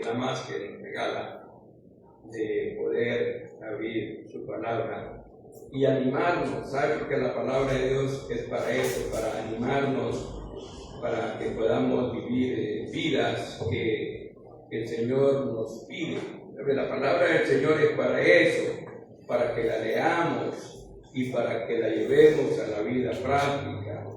la más que nos regala de poder abrir su palabra y animarnos. ¿Sabe? Porque la palabra de Dios es para eso, para animarnos, para que podamos vivir vidas que el Señor nos pide. La palabra del Señor es para eso, para que la leamos y para que la llevemos a la vida práctica.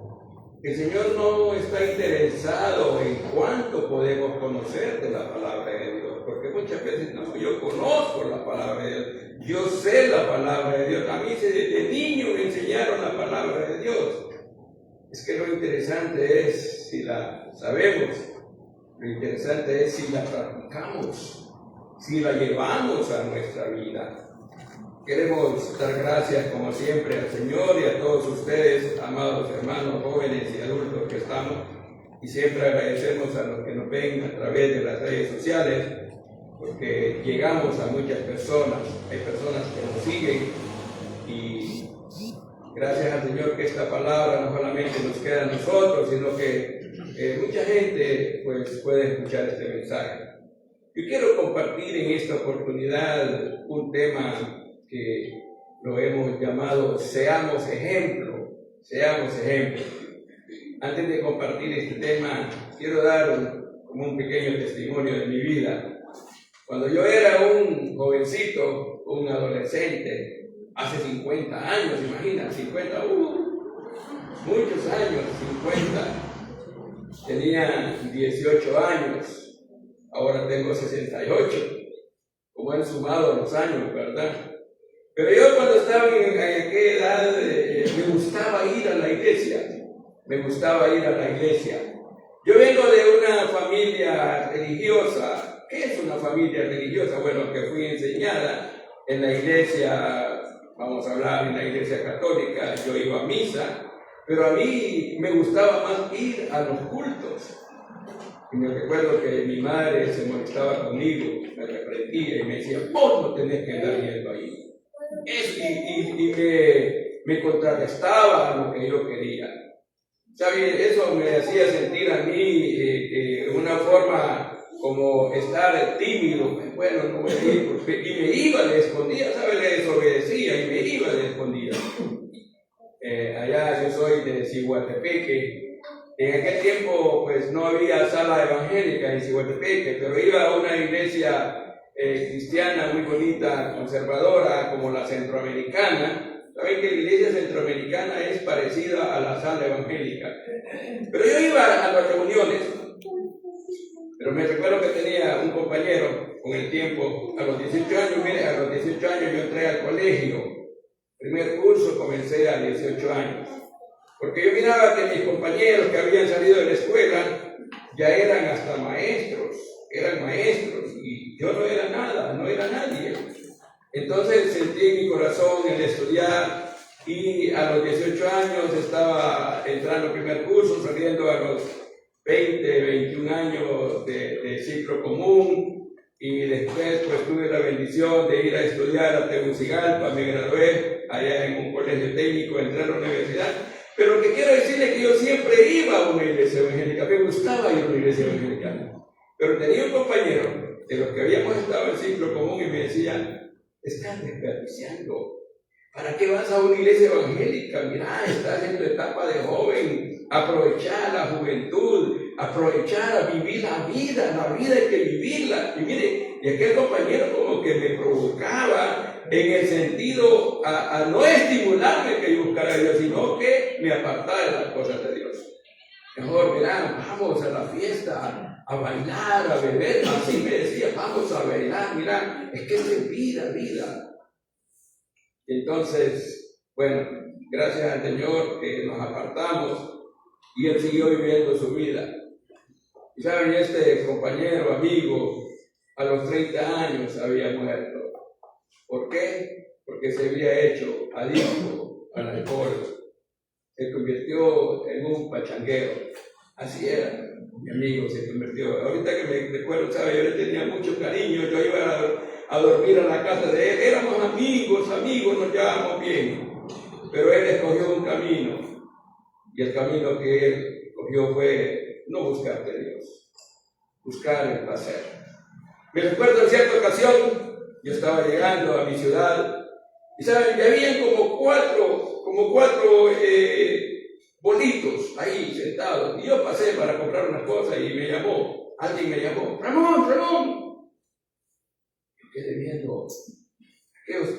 El Señor no está interesado en cuánto podemos conocer de la palabra de Dios, porque muchas veces no, yo conozco la palabra de Dios, yo sé la palabra de Dios, a mí desde niño me enseñaron la palabra de Dios. Es que lo interesante es si la sabemos, lo interesante es si la practicamos, si la llevamos a nuestra vida. Queremos dar gracias como siempre al Señor y a todos ustedes, amados hermanos, jóvenes y adultos que estamos, y siempre agradecemos a los que nos ven a través de las redes sociales, porque llegamos a muchas personas, hay personas que nos siguen, y gracias al Señor que esta palabra no solamente nos queda a nosotros, sino que mucha gente pues, puede escuchar este mensaje. Yo quiero compartir en esta oportunidad un tema que lo hemos llamado Seamos Ejemplo, Seamos Ejemplo. Antes de compartir este tema, quiero dar como un pequeño testimonio de mi vida. Cuando yo era un jovencito, un adolescente, hace 50 años, imagina, 50, muchos años, 50, tenía 18 años, ahora tengo 68, como han sumado los años, ¿verdad? Pero yo cuando estaba en aquella edad me gustaba ir a la iglesia, Yo vengo de una familia religiosa. ¿Qué es una familia religiosa? Bueno, que fui enseñada en la iglesia, vamos a hablar en la iglesia católica, yo iba a misa, pero a mí me gustaba más ir a los cultos. Y me recuerdo que mi madre se molestaba conmigo, me reprendía y me decía, vos no tenés que andar yendo ahí. Y me contrarrestaba a lo que yo quería. ¿Sabe? Eso me hacía sentir a mí una forma como estar tímido. Bueno, no voy a ir, y me iba de escondida, ¿sabe? Le desobedecía y me iba de escondida. Allá yo soy de Ciguatepeque. En aquel tiempo pues no había sala evangélica en Ciguatepeque, pero iba a una iglesia cristiana muy bonita, conservadora, como la centroamericana. Saben que la iglesia centroamericana es parecida a la sala evangélica. Pero yo iba a las reuniones. Pero me recuerdo que tenía un compañero con el tiempo, a los 18 años, mire, a los 18 años yo entré al colegio. Primer curso comencé a 18 años. Porque yo miraba que mis compañeros que habían salido de la escuela ya eran hasta maestros, y yo no era nada, no era nadie. Entonces sentí en mi corazón el estudiar y a los 18 años estaba entrando al primer curso, saliendo a los 20, 21 años de ciclo común, y después pues tuve la bendición de ir a estudiar a Tegucigalpa, me gradué allá en un colegio técnico, entré a la universidad. Pero lo que quiero decirle es que yo siempre iba a una iglesia evangélica, me gustaba ir a una iglesia evangélica. Pero tenía un compañero de los que habíamos estado en ciclo común y me decía, estás desperdiciando. ¿Para qué vas a una iglesia evangélica? Mira, estás en tu etapa de joven, aprovechar la juventud, aprovechar a vivir la vida hay que vivirla. Y mire, y aquel compañero como que me provocaba en el sentido a no estimularme que yo buscara a Dios, sino que me apartara de las cosas de Dios. Mejor, mira, vamos a la fiesta, a bailar, a beber. Así me decía, vamos a bailar, mira, es que es vida. Entonces, bueno, gracias al Señor que nos apartamos y Él siguió viviendo su vida. Y saben, este compañero, amigo, a los 30 años había muerto. ¿Por qué? Porque se había hecho adicto al alcohol. Se convirtió en un pachanguero. Así era, mi amigo se convirtió. Ahorita que me recuerdo, ¿sabe? Yo le tenía mucho cariño, yo iba a dormir a la casa de él. Éramos amigos, nos llevábamos bien. Pero él escogió un camino. Y el camino que él escogió fue no buscar de Dios, buscar el placer. Me recuerdo en cierta ocasión, yo estaba llegando a mi ciudad, y saben, ya habían como cuatro bolitos ahí sentados, y yo pasé para comprar unas cosas y alguien me llamó, Ramón. Yo quedé viendo aquellos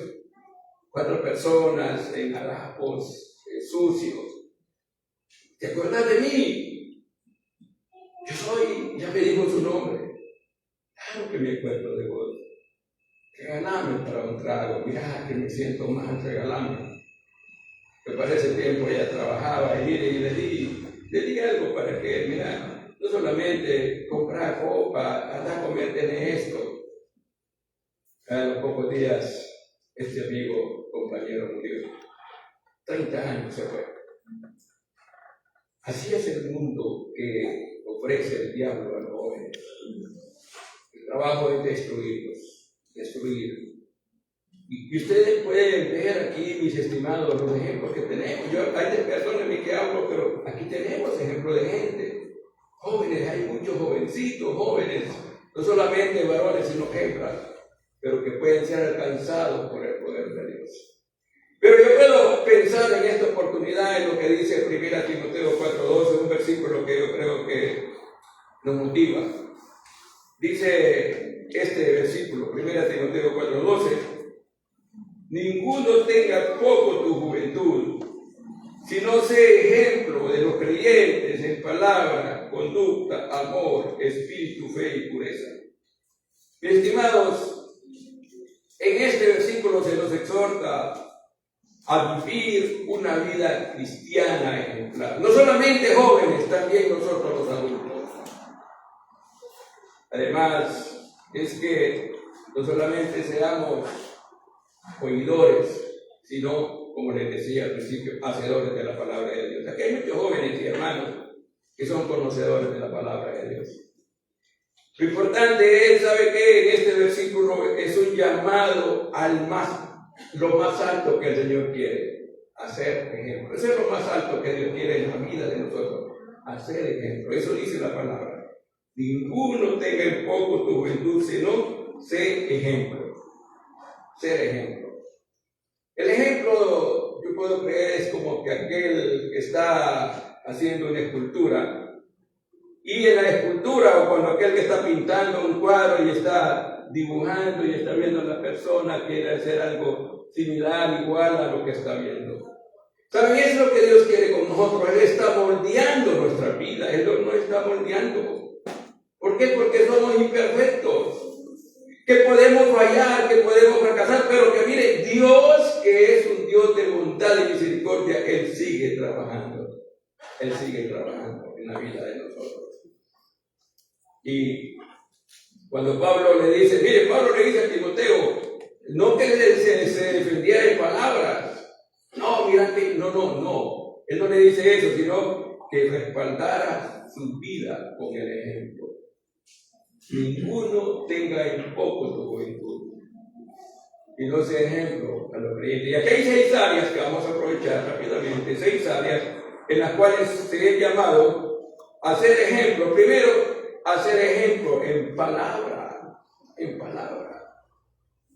4 personas en harapos, sucios. ¿Te acuerdas de mí? Yo soy, ya me dijo su nombre. Claro que me acuerdo de vos. Regálame para un trago. Mira que me siento mal, regálame. Que para ese tiempo ella trabajaba y mire, y le di algo para que, mira, no solamente comprar ropa, anda a comerte en esto. A los pocos días, este amigo, compañero murió. 30 años se fue. Así es el mundo que ofrece el diablo a los jóvenes. El trabajo es destruir. Y ustedes pueden ver aquí, mis estimados, los ejemplos que tenemos. Hay de personas en mí que hablo, pero aquí tenemos ejemplos de gente. Jóvenes, hay muchos jovencitos, jóvenes, no solamente varones, sino hembras, pero que pueden ser alcanzados por el poder de Dios. Pero yo puedo pensar en esta oportunidad en lo que dice 1 Timoteo 4:12, un versículo que yo creo que nos motiva. Dice este versículo, 1 Timoteo 4:12, ninguno tenga poco tu juventud, sino sé ejemplo de los creyentes en palabra, conducta, amor, espíritu, fe y pureza. Mis estimados, en este versículo se nos exhorta a vivir una vida cristiana ejemplar. No solamente jóvenes, también nosotros los adultos. Además, es que no solamente seamos oidores, sino, como les decía al principio, hacedores de la palabra de Dios. Aquí hay muchos jóvenes y hermanos que son conocedores de la palabra de Dios. Lo importante es, ¿sabe qué? En este versículo es un llamado lo más alto que el Señor quiere, hacer ejemplo. Eso es lo más alto que Dios quiere en la vida de nosotros, hacer ejemplo. Eso dice la palabra. Ninguno tenga en poco tu juventud, sino sé ejemplo. Ser ejemplo. El ejemplo, yo puedo creer, es como que aquel que está haciendo una escultura, y en la escultura, o cuando aquel que está pintando un cuadro y está dibujando y está viendo a la persona, quiere hacer algo similar, igual a lo que está viendo. ¿Saben? Es lo que Dios quiere con nosotros. Él está moldeando nuestra vida, Él no está moldeando. ¿Por qué? Porque somos imperfectos, que podemos fallar, que podemos fracasar, pero que mire, Dios, que es un Dios de bondad y misericordia, Él sigue trabajando en la vida de nosotros. Y cuando Pablo le dice, Pablo le dice a Timoteo, no que se defendiera en palabras, no, él no le dice eso, sino que respaldara su vida con el ejemplo. Ninguno tenga en poco tu juventud, y no sea ejemplo a los creyentes. Y aquí hay 6 áreas que vamos a aprovechar rápidamente, 6 áreas en las cuales se es llamado a ser ejemplo. Primero, hacer ejemplo en palabra.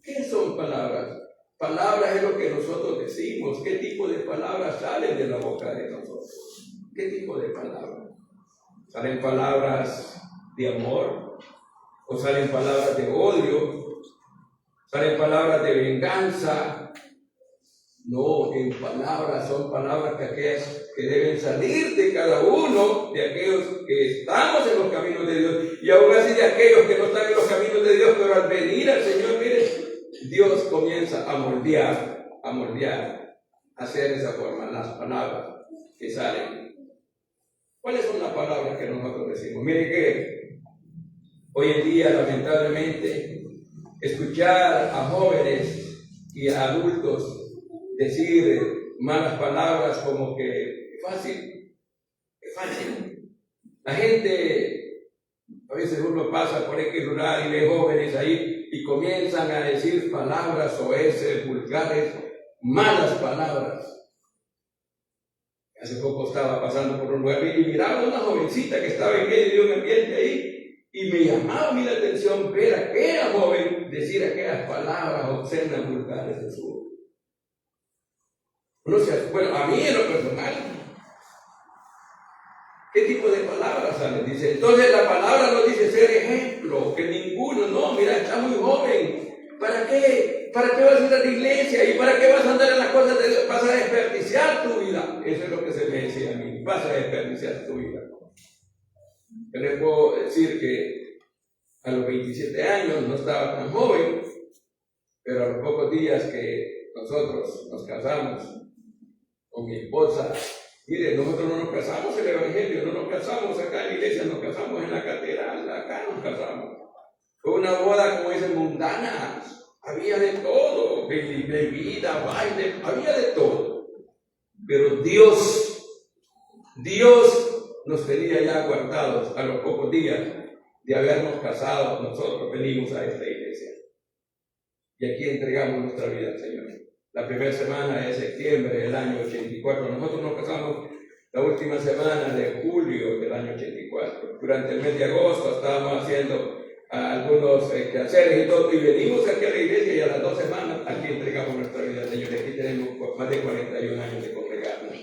¿Qué son palabras? Palabras es lo que nosotros decimos. ¿Qué tipo de palabras salen de la boca de nosotros? ¿Qué tipo de palabras? ¿Salen palabras de amor? ¿O salen palabras de odio? ¿Salen palabras de venganza? No, en palabras son palabras que deben salir de cada uno de aquellos que estamos en los caminos de Dios, y aún así de aquellos que no están en los caminos de Dios, pero al venir al Señor, mire, Dios comienza a moldear, a hacer de esa forma las palabras que salen. ¿Cuáles son las palabras que nosotros decimos? Mire que hoy en día, lamentablemente, escuchar a jóvenes y a adultos decir malas palabras como que es fácil. La gente, a veces uno pasa por X lugar y ve jóvenes ahí y comienzan a decir palabras soeces, vulgares, malas palabras. Hace poco estaba pasando por un lugar y miraba a una jovencita que estaba en medio de un ambiente ahí Y me llamaba a mí la atención ver a aquella joven decir aquellas palabras obscenas, vulgares de su boca. Bueno, a mí en lo personal, ¿qué tipo de palabras salen? Dice, entonces la palabra nos dice ser ejemplo, que ninguno, no, mira, está muy joven. ¿Para qué? ¿Para qué vas a ir a la iglesia? ¿Y para qué vas a andar en las cosas de Dios? Vas a desperdiciar tu vida. Eso es lo que se me decía a mí. Vas a desperdiciar tu vida. Yo les puedo decir que a los 27 años no estaba tan joven, pero a los pocos días que nosotros nos casamos con mi esposa, mire, nosotros no nos casamos en el Evangelio, no nos casamos acá en la iglesia, nos casamos en la catedral, acá nos casamos. Fue una boda, como dicen, mundana. Había de todo, bebida, baile, había de todo. Pero Dios nos tenía ya guardados a los pocos días de habernos casado. Nosotros venimos a esta iglesia. Y aquí entregamos nuestra vida al Señor. La primera semana de septiembre del año 84. Nosotros nos casamos la última semana de julio del año 84. Durante el mes de agosto estábamos haciendo algunos quehaceres y todo, y venimos aquí a la iglesia y a las 2 semanas aquí entregamos nuestra vida al Señor. Y aquí tenemos más de 41 años de congregarnos.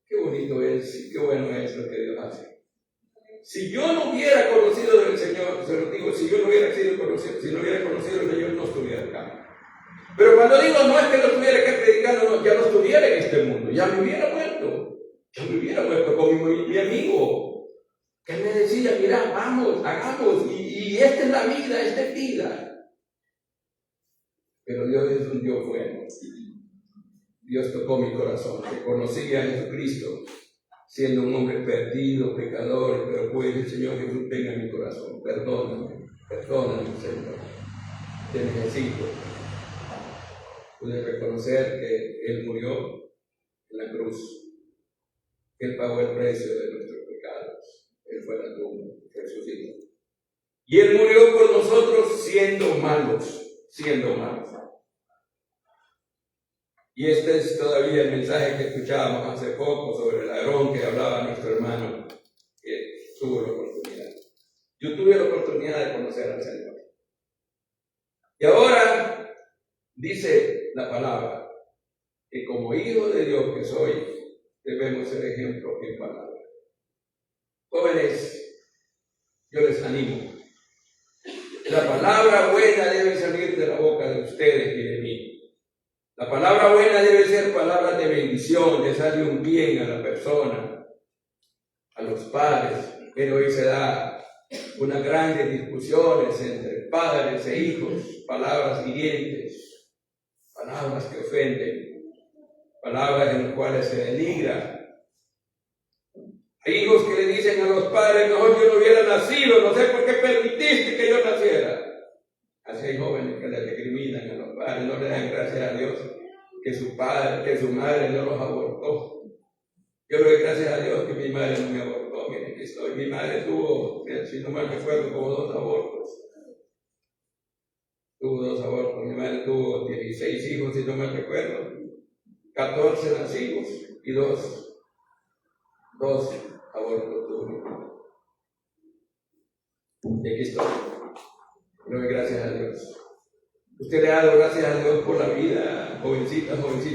Qué bonito es, qué bueno es lo que Dios hace. Si yo no hubiera conocido del Señor, se lo digo, si yo no hubiera sido conocido, si no hubiera conocido al Señor, no estuviera acá. Pero cuando digo no es que no tuviera que predicar, no, ya no estuviera en este mundo, ya me hubiera muerto con mi amigo, que me decía, mira, vamos, hagamos, y esta es la vida, esta es vida. Pero Dios es un Dios bueno. Dios tocó mi corazón, que conocía a Jesucristo, siendo un hombre perdido, pecador, pero pues el Señor Jesús venga en mi corazón, perdóname, Señor, te necesito. Pude reconocer que Él murió en la cruz, que Él pagó el precio de nuestros pecados, Él fue a la tumba, resucitó. Y Él murió por nosotros siendo malos. Y este es todavía el mensaje que escuchábamos hace poco sobre el ladrón que hablaba nuestro hermano, que tuvo la oportunidad. Yo tuve la oportunidad de conocer al Señor. Y ahora dice la palabra que como hijo de Dios que soy, debemos ser ejemplo en palabra. Jóvenes, yo les animo. La palabra buena debe salir de la boca de ustedes y de mí. La palabra buena debe ser palabra de bendición, de darle un bien a la persona, a los padres. Pero hoy se da unas grandes discusiones entre padres e hijos, palabras hirientes, palabras que ofenden, palabras en las cuales se denigra. Hay hijos que le dicen a los padres, mejor yo no hubiera nacido, no sé por qué permitiste que yo naciera. Así hay jóvenes que le recriminan a los padres, no le dan gracias a Dios que su padre, que su madre no los abortó. Yo le doy gracias a Dios que mi madre no me abortó. Miren, que estoy. Mi madre tuvo, si no mal recuerdo, como 2 abortos. Tuvo 2 abortos. Mi madre tuvo 16 hijos, si no mal recuerdo. 14 nacidos y 2 abortos tuvo. Y aquí estoy. Le doy gracias a Dios. Usted le ha dado gracias a Dios por la vida, jovencito,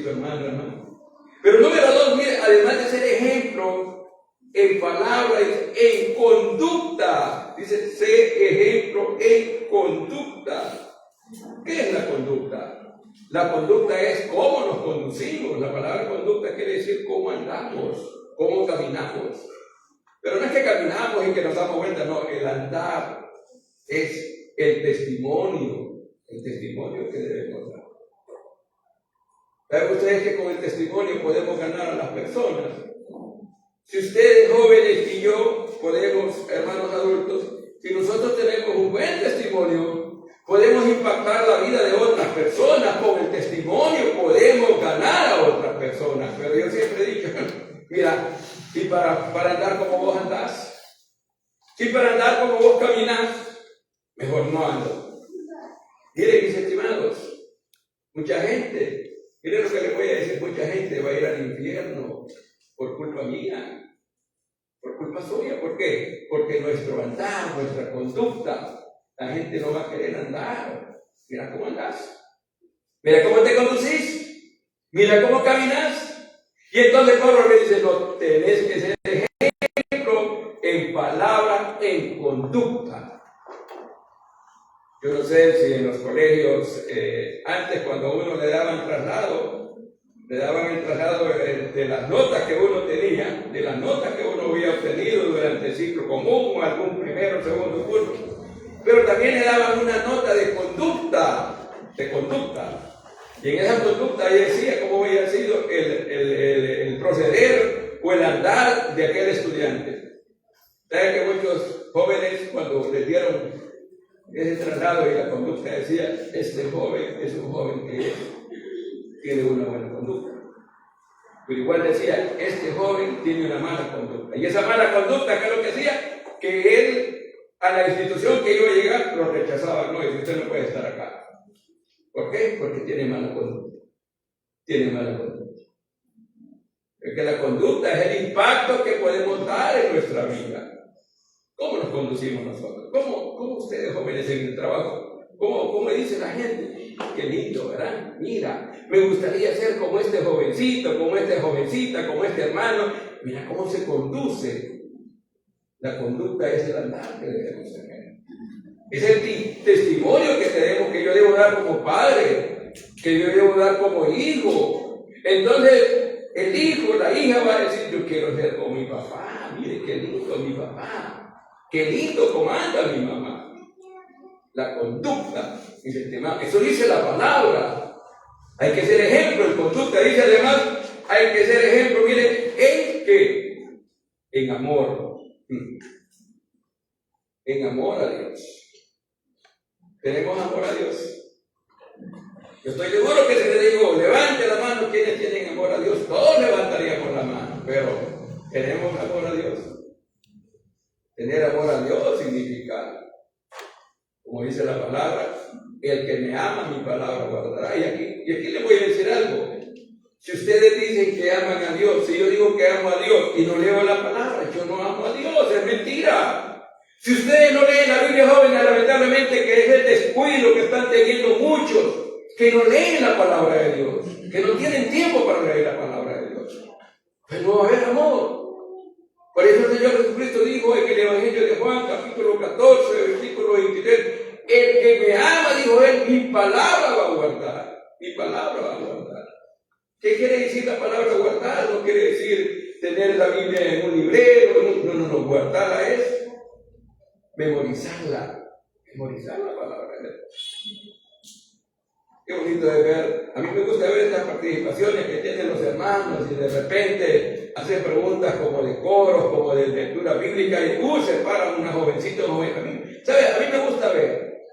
hermano. Pero número 2, mire, además de ser ejemplo en palabra, en conducta. Dice, sé ejemplo en conducta. ¿Qué es la conducta? La conducta es cómo nos conducimos. La palabra conducta quiere decir cómo andamos, cómo caminamos. Pero no es que caminamos y que nos damos vuelta, no. El andar es el testimonio que debemos dar. ¿Saben ustedes que con el testimonio podemos ganar a las personas? Si ustedes jóvenes y yo podemos, hermanos adultos, si nosotros tenemos un buen testimonio, podemos impactar la vida de otras personas. Con el testimonio podemos ganar a otras personas. Pero yo siempre he dicho, mira, si para andar como vos andás, si para andar como vos caminás, mejor no ando. Miren, mis estimados, mucha gente, miren lo que les voy a decir, mucha gente va a ir al infierno por culpa mía, por culpa suya. ¿Por qué? Porque nuestro andar, nuestra conducta, la gente no va a querer andar. Mira cómo andás, mira cómo te conducís, mira cómo caminas. Y entonces Pablo le dice, no, tenés que ser ejemplo en palabra, en conducta. Yo no sé si en los colegios, antes cuando a uno le daban el traslado de las notas que uno tenía, de las notas que uno había obtenido durante el ciclo común o algún primero o segundo curso. Pero también le daban una nota de conducta. Y en esa conducta ahí decía cómo había sido el proceder o el andar de aquel estudiante. ¿Saben que muchos jóvenes cuando les dieron ese traslado y la conducta decía, este joven es un joven que tiene una buena conducta? Pero igual decía, este joven tiene una mala conducta. Y esa mala conducta, ¿qué es lo que hacía? Que él, a la institución que iba a llegar, lo rechazaba. No, y usted no puede estar acá. ¿Por qué? Porque tiene mala conducta. Porque la conducta es el impacto que podemos dar en nuestra vida. ¿Cómo nos conducimos nosotros? ¿Cómo ustedes jóvenes en el trabajo? ¿Cómo dice la gente? Qué lindo, ¿verdad? Mira, me gustaría ser como este jovencito, como esta jovencita, como este hermano. Mira cómo se conduce. La conducta es el andar que debemos tener. Es el testimonio que yo debo dar como padre, que yo debo dar como hijo. Entonces, el hijo, la hija va a decir, yo quiero ser como mi papá. Mire qué lindo mi papá, qué lindo comanda mi mamá. La conducta es el tema. Eso dice la palabra. Hay que ser ejemplo en conducta. Dice además, hay que ser ejemplo. Mire, ¿en qué? En amor. En amor a Dios. ¿Tenemos amor a Dios? Yo estoy seguro que si le digo, levante la mano, ¿quiénes tienen amor a Dios? Todos levantaríamos la mano, pero ¿tenemos amor a Dios? Tener amor a Dios significa, como dice la palabra, el que me ama, mi palabra guardará. Y aquí le voy a decir algo. Si ustedes dicen que aman a Dios, si yo digo que amo a Dios y no leo la palabra, yo no amo a Dios, es mentira. Si ustedes no leen la Biblia, jóvenes, lamentablemente que es el descuido que están teniendo muchos, que no leen la palabra de Dios, que no tienen tiempo para leer la palabra de Dios, pues no va a haber amor. Por eso el Señor Jesucristo dijo en el Evangelio de Juan, capítulo 14, versículo 23, el que me ama, dijo él, mi palabra va a guardar, mi palabra va a guardar. ¿Qué quiere decir la palabra guardar? No quiere decir tener la Biblia en un librero, no, guardarla es memorizar la palabra de Dios. Qué bonito de ver. A mí me gusta ver estas participaciones que tienen los hermanos y de repente hacen preguntas como de coros, como de lectura bíblica y se paran una jovencita, ¿sabe? A mí me gusta ver.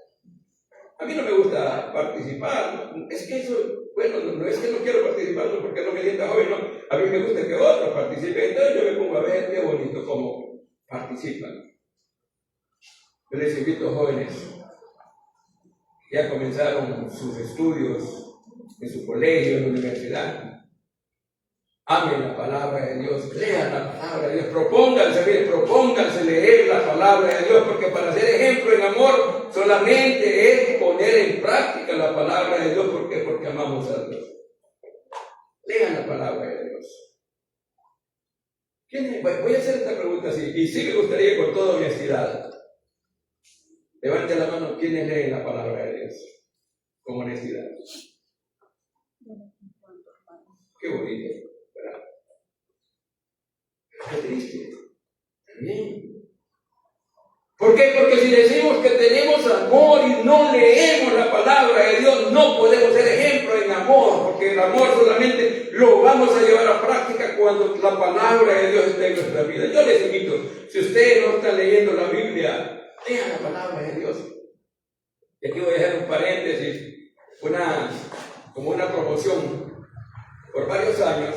A mí no me gusta participar. Es que eso, bueno, no es que no quiero participar, no porque no me sienta joven, no. A mí me gusta que otros participen. Entonces yo me pongo a ver qué bonito cómo participan. Yo les invito, jóvenes, ya comenzaron sus estudios en su colegio, en la universidad. Amen la palabra de Dios, lean la palabra de Dios, propónganse leer la palabra de Dios, porque para ser ejemplo en amor solamente es poner en práctica la palabra de Dios, porque amamos a Dios. Lean la palabra de Dios. Voy a hacer esta pregunta así, y sí me gustaría con toda honestidad. Levante la mano, ¿quiénes leen la palabra de Dios? Con honestidad. Qué bonito, ¿verdad? Qué triste. También. ¿Por qué? Porque si decimos que tenemos amor y no leemos la palabra de Dios, no podemos ser ejemplo en amor, porque el amor solamente lo vamos a llevar a práctica cuando la palabra de Dios esté en nuestra vida. Yo les invito, si ustedes no están leyendo la Biblia, lean la palabra de Dios. Y aquí voy a hacer un paréntesis, como una promoción. Por varios años,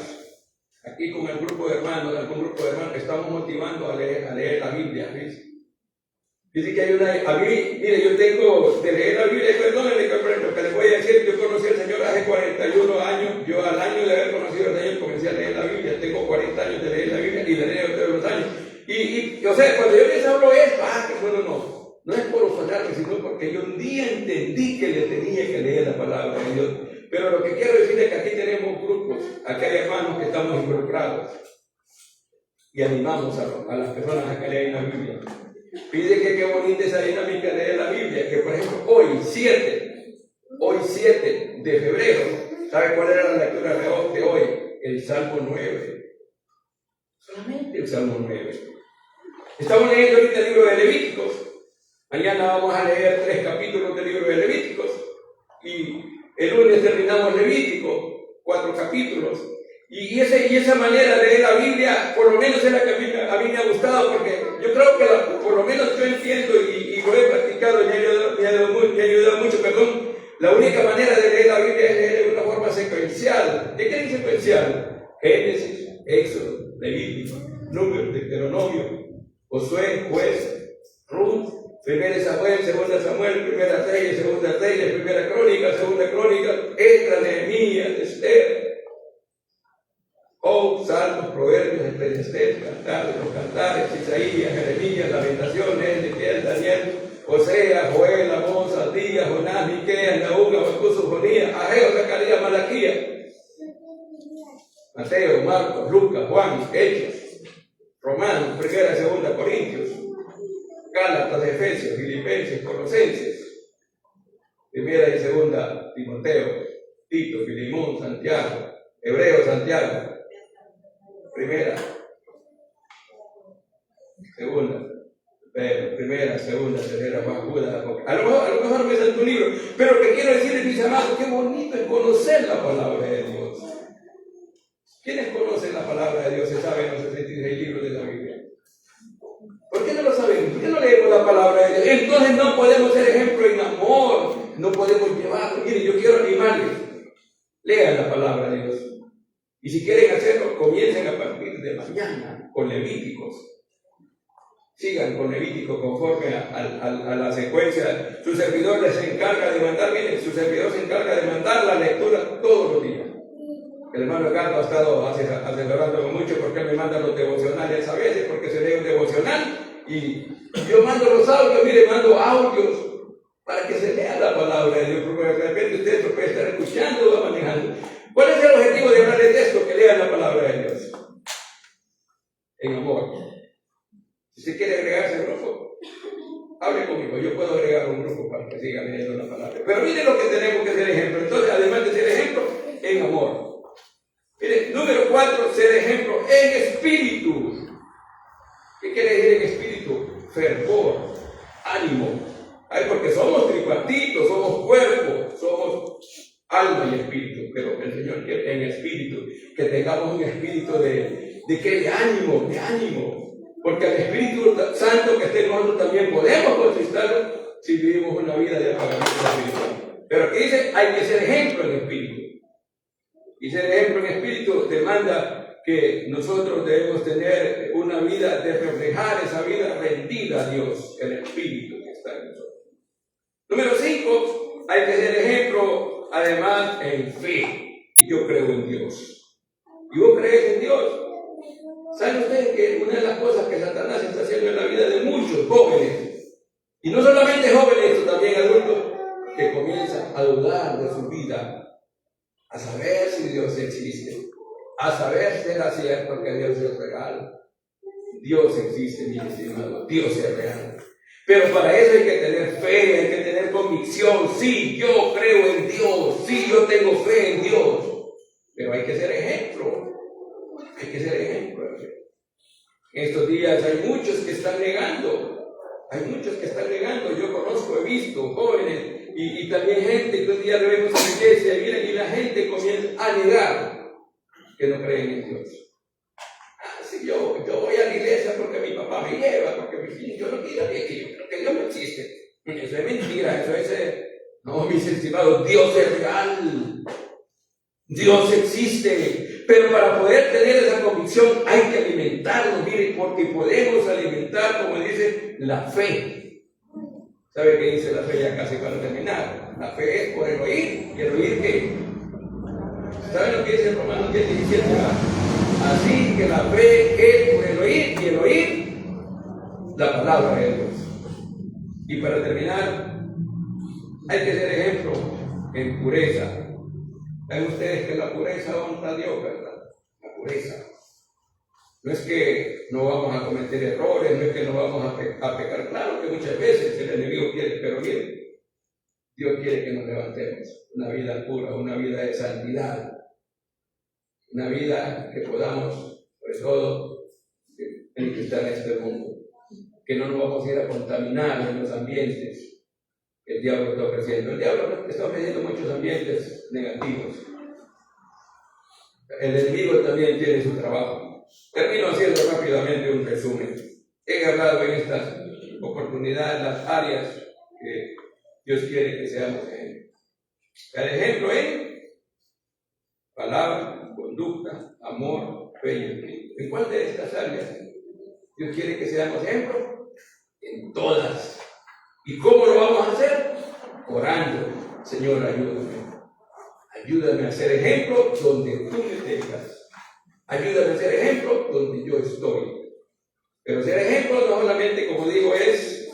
aquí con algún grupo de hermanos, estamos motivando a leer la Biblia. Dice que hay mire, yo tengo de leer la Biblia, perdónenme lo que les voy a decir, yo conocí al Señor hace 41 años, yo al año de haber conocido al Señor comencé a leer la Biblia, tengo 40 años de leer la Biblia y la leo todos los años. Y demostrarle, sino porque yo un día entendí que le tenía que leer la palabra de Dios. Pero lo que quiero decir es que aquí tenemos grupos, aquí hay hermanos que estamos involucrados y animamos a las personas a que lean la Biblia. Pide que qué bonita esa dinámica de leer la Biblia, que por ejemplo hoy 7 de febrero, ¿sabe cuál era la lectura de hoy? El Salmo 9. Solamente el Salmo 9. Estamos leyendo ahorita el libro de Levíticos. Mañana vamos a leer 3 capítulos del libro de Levíticos. Y el lunes terminamos Levítico, 4 capítulos. Y esa manera de leer la Biblia, por lo menos es la que a mí me ha gustado, porque yo creo que por lo menos yo entiendo y lo he practicado y me ha ayudado mucho, perdón. La única manera de leer la Biblia es leer de una forma secuencial. ¿De qué es secuencial? Génesis, Éxodo, Levítico, Números, Deuteronomio, Josué, Juez, Ruth, 1 Samuel, 2 Samuel, 1 Reyes, 2 Reyes, 1 Crónica, 2 Crónica, Esdras, Nehemías, Esther, Job, Salmos, Proverbios, Eclesiastés, Cantares, los Cantares, Isaías, Jeremías, Lamentaciones, Ezequiel, Daniel, Osea, Joel, Amós, Abdías, Jonás, Miqueas, Nahum, Habacuc, Sofonías, Ageo, Zacarías, Malaquías, Mateo, Marcos, Lucas, Juan, Hechos, Romanos, 1 y 2 Corintios, Gálatas, Efesios, Filipenses, Colosenses, 1 y 2 Timoteo, Tito, Filemón, Santiago, Hebreo, Santiago, 1, 2, Pedro, 1, 2, 3 Juan, Judas, a lo mejor me sale tu libro, pero lo que quiero decirles, mis amados, qué bonito es conocer la palabra de Dios. ¿Quiénes conocen la palabra de Dios y saben los 66 libros de la Biblia? ¿Por qué no lo sabemos? ¿Por qué no leemos la palabra de Dios? Entonces no podemos ser ejemplo en amor, no podemos llevarlo. Miren, yo quiero animarles, lean la palabra de Dios. Y si quieren hacerlo, comiencen a partir de mañana con Levíticos. Sigan con Levítico conforme a la secuencia. Su servidor les encarga de mandar, miren, su servidor se encarga de mandar la lectura todos los días. El hermano Carlos ha estado asesorándome mucho porque él me manda los devocionales a veces, porque se lee un devocional y yo mando los audios, mire, mando audios para que se lea la palabra de Dios, porque de repente usted lo puede estar escuchando o manejando. ¿Cuál es el objetivo de hablar de esto? Que lean la palabra de Dios en amor. Si usted quiere agregarse al grupo, hable conmigo, yo puedo agregar un grupo para que siga leyendo la palabra. Pero mire lo que tenemos que ser ejemplo. Entonces, además de ser ejemplo, en amor. Mire, número 4, ser ejemplo en espíritu. ¿Qué quiere decir en espíritu? Fervor, ánimo. Ay, porque somos tripartitos, somos cuerpo, somos alma y espíritu. Pero el Señor quiere en espíritu, que tengamos un espíritu de ánimo. Porque el Espíritu Santo que esté en nosotros también podemos conquistarlo si vivimos una vida de apagamiento espiritual. Pero aquí dice, hay que ser ejemplo en espíritu. Y ser ejemplo en espíritu demanda que nosotros debemos tener una vida de reflejar esa vida rendida a Dios, el espíritu que está en nosotros. Número 5, hay que ser ejemplo además en fe. Yo creo en Dios. ¿Y vos crees en Dios? ¿Saben ustedes que una de las cosas que Satanás está haciendo en la vida de muchos jóvenes, y no solamente jóvenes, sino también adultos, que comienzan a dudar de su vida, a saber si Dios existe, a saber si era cierto que Dios es real? Dios existe, mi estimado, Dios es real. Pero para eso hay que tener fe, hay que tener convicción. Sí, yo creo en Dios, sí, yo tengo fe en Dios, pero hay que ser ejemplo. Hay que ser ejemplo. En estos días hay muchos que están negando. Yo conozco, he visto jóvenes y también gente que un día lo vemos en la iglesia y miren, y la gente comienza a negar que no creen en Dios. Sí, yo voy a la iglesia porque mi papá me lleva, porque yo no quiero que yo creo que Dios no existe. Eso es mentira, eso es... No, mis estimados, Dios es real. Dios existe. Pero para poder tener esa convicción hay que alimentarnos, miren, porque podemos alimentar, como dice, la fe. ¿Sabe qué dice la fe ya casi para terminar? La fe es por el oír. ¿Y el oír qué? ¿Saben lo que dice Romanos 10:17? Así que la fe es por el oír, y el oír la palabra de Dios. Y para terminar, hay que ser ejemplo en pureza. Saben ustedes que la pureza honra a Dios, ¿verdad? La pureza. No es que no vamos a cometer errores, no es que no vamos a pecar. Claro que muchas veces el enemigo quiere, pero miren, Dios quiere que nos levantemos una vida pura, una vida de santidad, una vida que podamos, sobre todo, manifestar en este mundo, que no nos vamos a ir a contaminar en los ambientes que el diablo está ofreciendo. El diablo está ofreciendo muchos ambientes negativos. El enemigo también tiene su trabajo. Termino haciendo rápidamente un resumen. He hablado en estas oportunidades las áreas que Dios quiere que seamos ejemplos. El ejemplo en palabra, conducta, amor, fe y espíritu. ¿En cuál de estas áreas Dios quiere que seamos ejemplos? En todas. ¿Y cómo lo vamos a hacer? Orando. Señor, ayúdame. Ayúdame a ser ejemplo donde tú me tengas. Ayúdame a ser ejemplo donde yo estoy. Pero ser ejemplo no solamente, como digo, es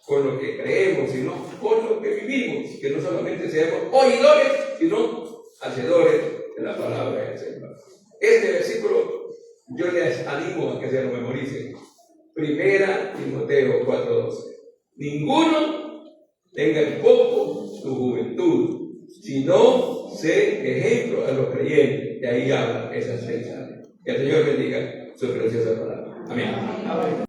con lo que creemos, sino con lo que vivimos. Que no solamente seamos oidores, sino hacedores de la palabra del Señor. Este versículo yo les animo a que se lo memoricen. Primera Timoteo 4:12. Ninguno tenga en poco su juventud, sino sé ejemplo a los creyentes. De ahí habla esas 6 áreas. Que el Señor bendiga su preciosa palabra. Amén.